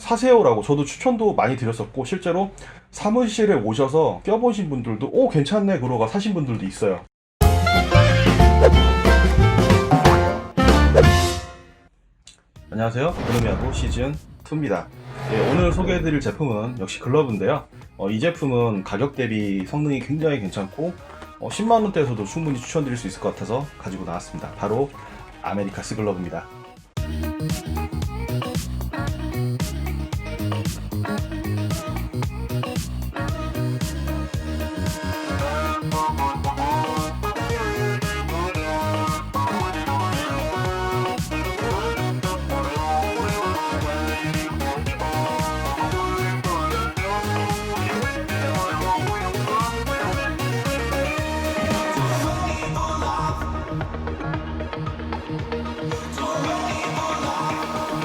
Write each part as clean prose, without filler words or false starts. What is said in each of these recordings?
사세요라고 저도 추천도 많이 드렸었고, 실제로 사무실에 오셔서 껴보신 분들도 괜찮네 그러고 사신 분들도 있어요. 안녕하세요, 그놈이야구 시즌2입니다. 오늘 소개해드릴 제품은 역시 글러브인데요. 이 제품은 가격 대비 성능이 굉장히 괜찮고 10만원대에서도 충분히 추천드릴 수 있을 것 같아서 가지고 나왔습니다. 바로 아메리카스 글러브입니다.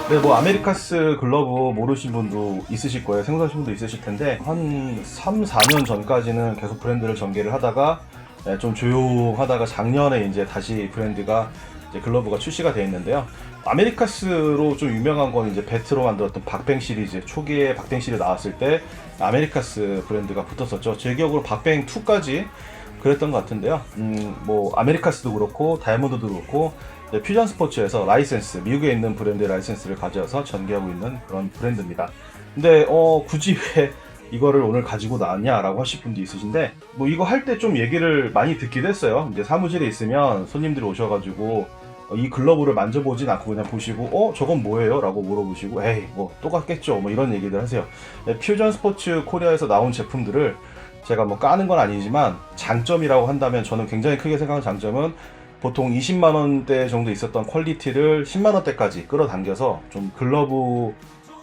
네, 아메리카스 글러브 모르신 분도 있으실 거예요. 생소하신 분도 있으실 텐데, 한 3, 4년 전까지는 계속 브랜드를 전개를 하다가, 좀 조용하다가 작년에 이제 다시 브랜드가, 이제 글러브가 출시가 되어 있는데요. 아메리카스로 좀 유명한 건 이제 배트로 만들었던 박뱅 시리즈, 초기에 박뱅 시리즈 나왔을 때 아메리카스 브랜드가 붙었었죠. 제 기억으로 박뱅 2까지 그랬던 것 같은데요. 아메리카스도 그렇고, 다이아몬드도 그렇고, 퓨전 스포츠에서 라이센스, 미국에 있는 브랜드의 라이센스를 가져와서 전개하고 있는 그런 브랜드입니다. 근데 굳이 왜 이거를 오늘 가지고 나왔냐라고 하실 분도 있으신데, 이거 할 때 좀 얘기를 많이 듣기도 했어요. 이제 사무실에 있으면 손님들이 오셔가지고 이 글러브를 만져보진 않고 그냥 보시고 저건 뭐예요? 라고 물어보시고 에이 똑같겠죠, 이런 얘기들 하세요. 퓨전 스포츠 코리아에서 나온 제품들을 제가 까는 건 아니지만 장점이라고 한다면, 저는 굉장히 크게 생각하는 장점은 보통 20만원대 정도 있었던 퀄리티를 10만원대까지 끌어당겨서 좀 글러브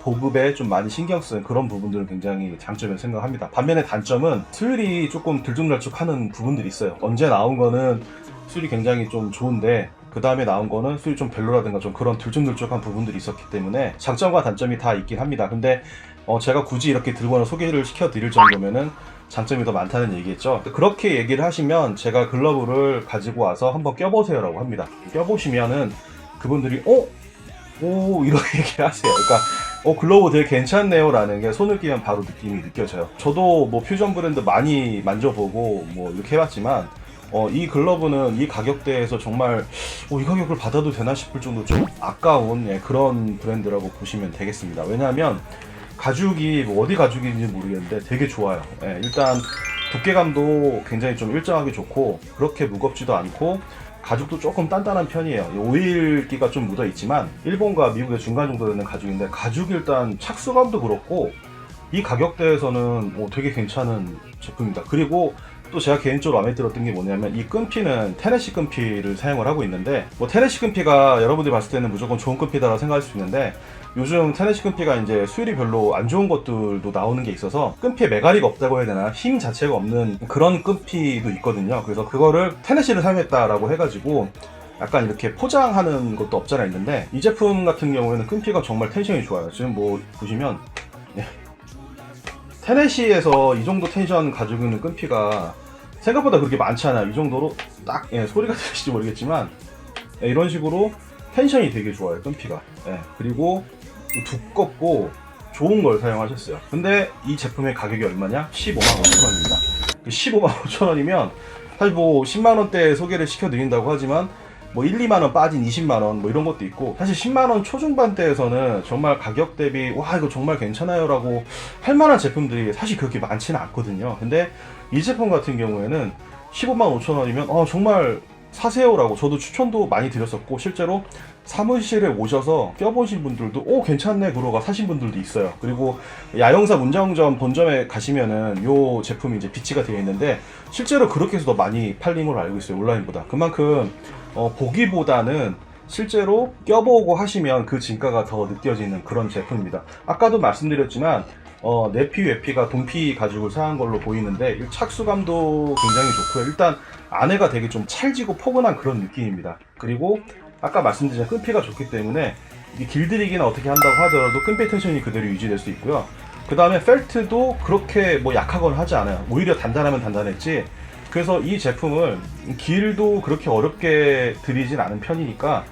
보급에 좀 많이 신경 쓴 그런 부분들은 굉장히 장점이라고 생각합니다. 반면에 단점은 수율이 조금 들쭉날쭉하는 부분들이 있어요. 언제 나온 거는 수율이 굉장히 좀 좋은데 그 다음에 나온 거는 수율이 좀 별로라든가 좀 그런 들쭉날쭉한 부분들이 있었기 때문에 장점과 단점이 다 있긴 합니다. 근데 제가 굳이 이렇게 들고 소개를 시켜드릴 정도면은 장점이 더 많다는 얘기겠죠. 그렇게 얘기를 하시면 제가 글러브를 가지고 와서 한번 껴보세요 라고 합니다. 껴보시면은 그분들이 이런 얘기를 하세요. 그러니까 글러브 되게 괜찮네요 라는 게 손을 끼면 바로 느낌이 느껴져요. 저도 퓨전 브랜드 많이 만져보고 이렇게 해봤지만 이 글러브는 이 가격대에서 정말 이 가격을 받아도 되나 싶을 정도 좀 아까운 그런 브랜드라고 보시면 되겠습니다. 왜냐하면 가죽이 어디 가죽인지 모르겠는데 되게 좋아요. 일단 두께감도 굉장히 좀 일정하게 좋고 그렇게 무겁지도 않고 가죽도 조금 단단한 편이에요. 오일기가 좀 묻어 있지만 일본과 미국의 중간 정도 되는 가죽인데, 가죽 일단 착수감도 그렇고 이 가격대에서는 되게 괜찮은 제품입니다. 그리고 또 제가 개인적으로 마음에 들었던 게 뭐냐면, 이 끈피는 테네시 끈피를 사용을 하고 있는데, 테네시 끈피가 여러분들이 봤을 때는 무조건 좋은 끈피다라고 생각할 수 있는데, 요즘 테네시 끈피가 이제 수율이 별로 안 좋은 것들도 나오는 게 있어서 끈피에 메가리가 없다고 해야 되나, 힘 자체가 없는 그런 끈피도 있거든요. 그래서 그거를 테네시를 사용했다라고 해가지고 약간 이렇게 포장하는 것도 없잖아 있는데, 이 제품 같은 경우에는 끈피가 정말 텐션이 좋아요. 지금 보시면 테네시에서 이 정도 텐션 가지고 있는 끈피가 생각보다 그렇게 많지 않아요. 이 정도로 딱 소리가 들리실지 모르겠지만 이런 식으로 텐션이 되게 좋아요, 끈피가. 그리고 두껍고 좋은 걸 사용하셨어요. 근데 이 제품의 가격이 얼마냐? 15만 5천 원입니다. 15만 5천 원이면 사실 10만원대 소개를 시켜드린다고 하지만 1, 2만원 빠진 20만원 이런 것도 있고, 사실 10만원 초중반대에서는 정말 가격 대비 와 이거 정말 괜찮아요 라고 할 만한 제품들이 사실 그렇게 많지는 않거든요. 근데 이 제품 같은 경우에는 15만 5천 원이면 정말 사세요 라고 저도 추천도 많이 드렸었고, 실제로 사무실에 오셔서 껴보신 분들도 괜찮네 그러고 사신 분들도 있어요. 그리고 야영사 문정점 본점에 가시면은 요 제품이 이제 비치가 되어 있는데, 실제로 그렇게 해서 더 많이 팔린 걸로 알고 있어요, 온라인보다. 그만큼 보기보다는 실제로 껴보고 하시면 그 진가가 더 느껴지는 그런 제품입니다. 아까도 말씀드렸지만 내피 외피가 동피 가죽을 사용한 걸로 보이는데 착수감도 굉장히 좋고요. 일단 안에가 되게 좀 찰지고 포근한 그런 느낌입니다. 그리고 아까 말씀드린 끈피가 좋기 때문에 길들이기나 어떻게 한다고 하더라도 끈피 텐션이 그대로 유지될 수 있고요. 그 다음에 펠트도 그렇게 약하거나 하지 않아요. 오히려 단단하면 단단했지. 그래서 이 제품을 길도 그렇게 어렵게 들이진 않은 편이니까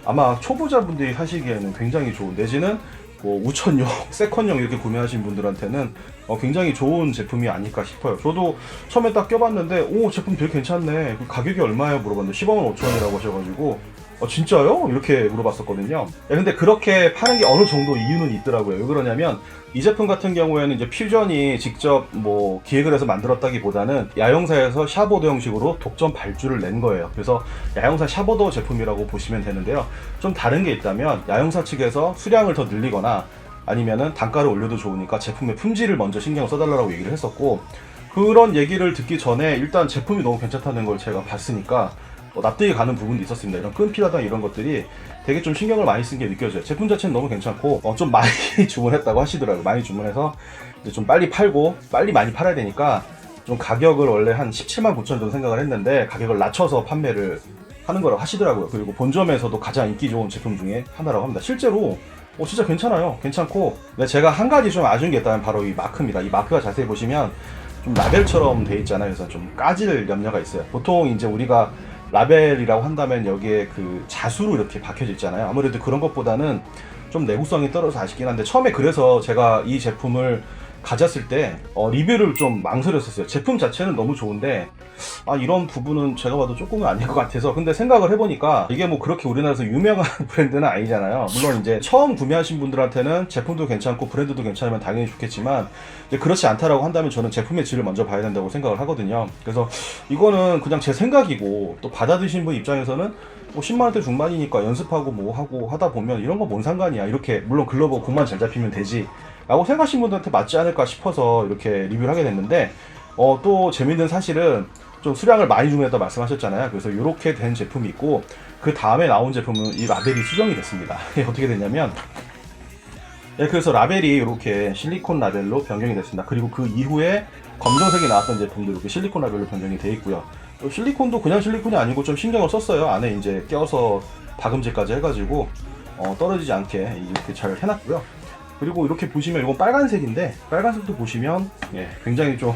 아마 초보자분들이 사시기에는 굉장히 좋은, 내지는 뭐 우천용, 세컨용 이렇게 구매하신 분들한테는 굉장히 좋은 제품이 아닐까 싶어요. 저도 처음에 딱 껴봤는데 오 제품 되게 괜찮네. 그 가격이 얼마예요? 물어봤는데 15만 5천 원이라고 하셔가지고 진짜요? 이렇게 물어봤었거든요. 근데 그렇게 파는 게 어느 정도 이유는 있더라고요. 왜 그러냐면 이 제품 같은 경우에는 이제 퓨전이 직접 뭐 기획을 해서 만들었다기보다는 야영사에서 샤보드 형식으로 독점 발주를 낸 거예요. 그래서 야영사 샤보드 제품이라고 보시면 되는데요. 좀 다른 게 있다면 야영사 측에서 수량을 더 늘리거나 아니면은 단가를 올려도 좋으니까 제품의 품질을 먼저 신경 써달라고 얘기를 했었고, 그런 얘기를 듣기 전에 일단 제품이 너무 괜찮다는 걸 제가 봤으니까 납득이 가는 부분도 있었습니다. 이런 끈피라든가 이런 것들이 되게 좀 신경을 많이 쓴 게 느껴져요. 제품 자체는 너무 괜찮고 좀 많이 주문했다고 하시더라고요. 많이 주문해서 이제 좀 빨리 팔고 빨리 많이 팔아야 되니까 좀 가격을 원래 한 17만 9천 정도 생각을 했는데 가격을 낮춰서 판매를 하는 거라고 하시더라고요. 그리고 본점에서도 가장 인기 좋은 제품 중에 하나라고 합니다. 실제로 진짜 괜찮아요. 괜찮고, 근데 제가 한 가지 좀 아쉬운 게 있다면 바로 이 마크입니다. 이 마크가 자세히 보시면 좀 라벨처럼 돼 있잖아요. 그래서 좀 까질 염려가 있어요. 보통 이제 우리가 라벨이라고 한다면 여기에 그 자수로 이렇게 박혀져 있잖아요. 아무래도 그런 것보다는 좀 내구성이 떨어져서 아쉽긴 한데, 처음에 그래서 제가 이 제품을 가졌을 때 리뷰를 좀 망설였었어요. 제품 자체는 너무 좋은데 이런 부분은 제가 봐도 조금은 아닌 것 같아서. 근데 생각을 해보니까 이게 뭐 그렇게 우리나라에서 유명한 브랜드는 아니잖아요. 물론 이제 처음 구매하신 분들한테는 제품도 괜찮고 브랜드도 괜찮으면 당연히 좋겠지만, 이제 그렇지 않다라고 한다면 저는 제품의 질을 먼저 봐야 된다고 생각을 하거든요. 그래서 이거는 그냥 제 생각이고, 또 받아드신 분 입장에서는 뭐 10만원대 중반이니까 연습하고 뭐 하고 하다 보면 이런 거 뭔 상관이야, 이렇게 물론 글러브 공만 잘 잡히면 되지 라고 생각하시는 분들한테 맞지 않을까 싶어서 이렇게 리뷰를 하게 됐는데, 또 재밌는 사실은 좀 수량을 많이 주문했다 말씀하셨잖아요. 그래서 이렇게 된 제품이 있고, 그 다음에 나온 제품은 이 라벨이 수정이 됐습니다. 어떻게 됐냐면, 그래서 라벨이 이렇게 실리콘 라벨로 변경이 됐습니다. 그리고 그 이후에 검정색이 나왔던 제품도 이렇게 실리콘 라벨로 변경이 돼 있고요. 또 실리콘도 그냥 실리콘이 아니고 좀 신경을 썼어요. 안에 이제 껴서 박음질까지 해가지고 떨어지지 않게 이렇게 잘 해놨고요. 그리고 이렇게 보시면 이건 빨간색인데, 빨간색도 보시면 굉장히 좀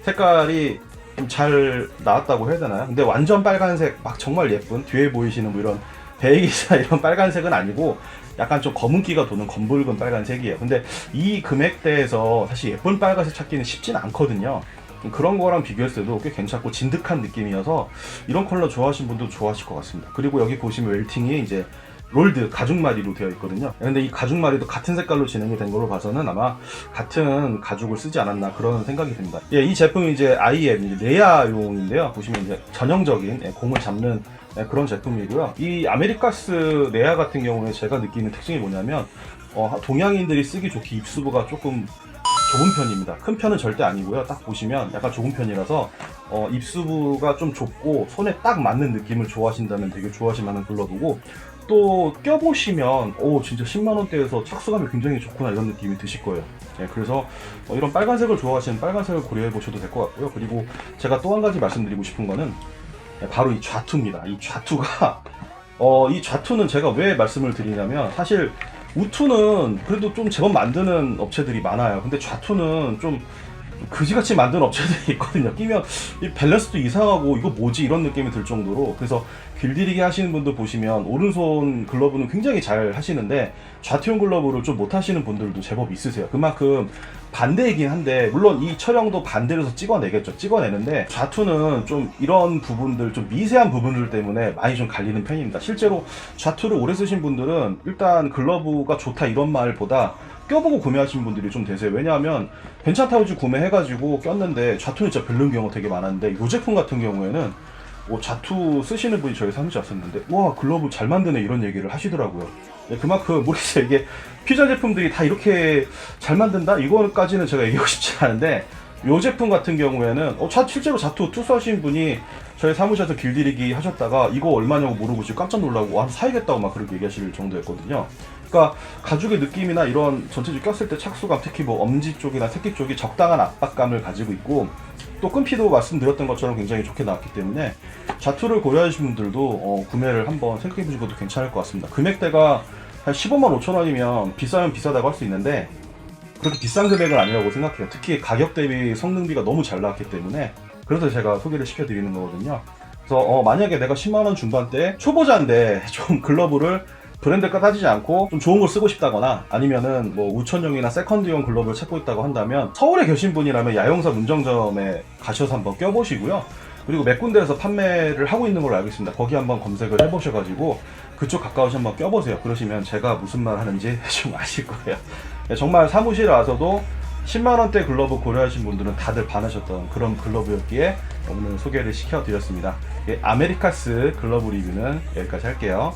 색깔이 좀 잘 나왔다고 해야 되나요? 근데 완전 빨간색 막 정말 예쁜 뒤에 보이시는 뭐 이런 베이기사 이런 빨간색은 아니고 약간 좀 검은기가 도는 검붉은 빨간색이에요. 근데 이 금액대에서 사실 예쁜 빨간색 찾기는 쉽진 않거든요. 그런 거랑 비교했을 때도 꽤 괜찮고 진득한 느낌이어서 이런 컬러 좋아하시는 분도 좋아하실 것 같습니다. 그리고 여기 보시면 웰팅이 이제 롤드 가죽마리로 되어 있거든요. 근데 이 가죽마리도 같은 색깔로 진행이 된 걸로 봐서는 아마 같은 가죽을 쓰지 않았나 그런 생각이 듭니다. 이 제품이 이제 IM 이제 레아용인데요. 보시면 이제 전형적인 공을 잡는 그런 제품이고요. 이 아메리카스 레아 같은 경우에 제가 느끼는 특징이 뭐냐면 동양인들이 쓰기 좋게 입수부가 조금 좁은 편입니다. 큰 편은 절대 아니고요. 딱 보시면 약간 좁은 편이라서 입수부가 좀 좁고 손에 딱 맞는 느낌을 좋아하신다면 되게 좋아하실 만한 글러브고, 또 껴보시면 진짜 10만원대에서 착수감이 굉장히 좋구나 이런 느낌이 드실 거예요. 그래서 이런 빨간색을 좋아하시는 빨간색을 고려해 보셔도 될 것 같고요. 그리고 제가 또 한 가지 말씀드리고 싶은 거는 바로 이 좌투입니다. 이 좌투가 이 좌투는 제가 왜 말씀을 드리냐면, 사실 우투는 그래도 좀 제법 만드는 업체들이 많아요. 근데 좌투는 좀 그지같이 만든 업체들이 있거든요. 끼면 이 밸런스도 이상하고 이거 뭐지 이런 느낌이 들 정도로. 그래서 길들이기 하시는 분들 보시면 오른손 글러브는 굉장히 잘 하시는데 좌투용 글러브를 좀 못 하시는 분들도 제법 있으세요. 그만큼 반대이긴 한데, 물론 이 촬영도 반대로 해서 찍어내겠죠. 찍어내는데 좌투는 좀 이런 부분들, 좀 미세한 부분들 때문에 많이 좀 갈리는 편입니다. 실제로 좌투를 오래 쓰신 분들은 일단 글러브가 좋다 이런 말보다 껴보고 구매하신 분들이 좀 되세요. 왜냐하면 괜찮다고 구매해가지고 꼈는데 좌투는 진짜 별로인 경우가 되게 많았는데, 이 제품 같은 경우에는 좌투 쓰시는 분이 저희 사무실 왔었는데 와 글러브 잘 만드네 이런 얘기를 하시더라고요. 그만큼 모르겠어요. 이게 퓨전 제품들이 다 이렇게 잘 만든다? 이거까지는 제가 얘기하고 싶지 않은데, 이 제품 같은 경우에는 실제로 좌투 투수하신 분이 저희 사무실에서 길들이기 하셨다가 이거 얼마냐고 물어보시고 깜짝 놀라고 와 사야겠다고 막 그렇게 얘기하실 정도였거든요. 그러니까 가죽의 느낌이나 이런 전체적으로 꼈을 때 착수감, 특히 뭐 엄지 쪽이나 새끼 쪽이 적당한 압박감을 가지고 있고, 또 끈피도 말씀드렸던 것처럼 굉장히 좋게 나왔기 때문에 좌투를 고려하시는 분들도 구매를 한번 생각해 보시는 것도 괜찮을 것 같습니다. 금액대가 한 15만 5천 원이면 비싸면 비싸다고 할 수 있는데 그렇게 비싼 금액은 아니라고 생각해요. 특히 가격 대비 성능비가 너무 잘 나왔기 때문에. 그래서 제가 소개를 시켜드리는 거거든요. 그래서 만약에 내가 10만 원 중반대 초보자인데 좀 글러브를 브랜드가 따지지 않고 좀 좋은 걸 쓰고 싶다거나 아니면은 뭐 우천용이나 세컨드용 글러브를 찾고 있다고 한다면 서울에 계신 분이라면 야영사 문정점에 가셔서 한번 껴보시고요. 그리고 몇 군데에서 판매를 하고 있는 걸로 알고 있습니다. 거기 한번 검색을 해보셔가지고 그쪽 가까우시 한번 껴보세요. 그러시면 제가 무슨 말 하는지 좀 아실 거예요. 정말 사무실에 와서도 10만원대 글러브 고려하신 분들은 다들 반하셨던 그런 글러브였기에 오늘 소개를 시켜드렸습니다. 아메리카스 글러브 리뷰는 여기까지 할게요.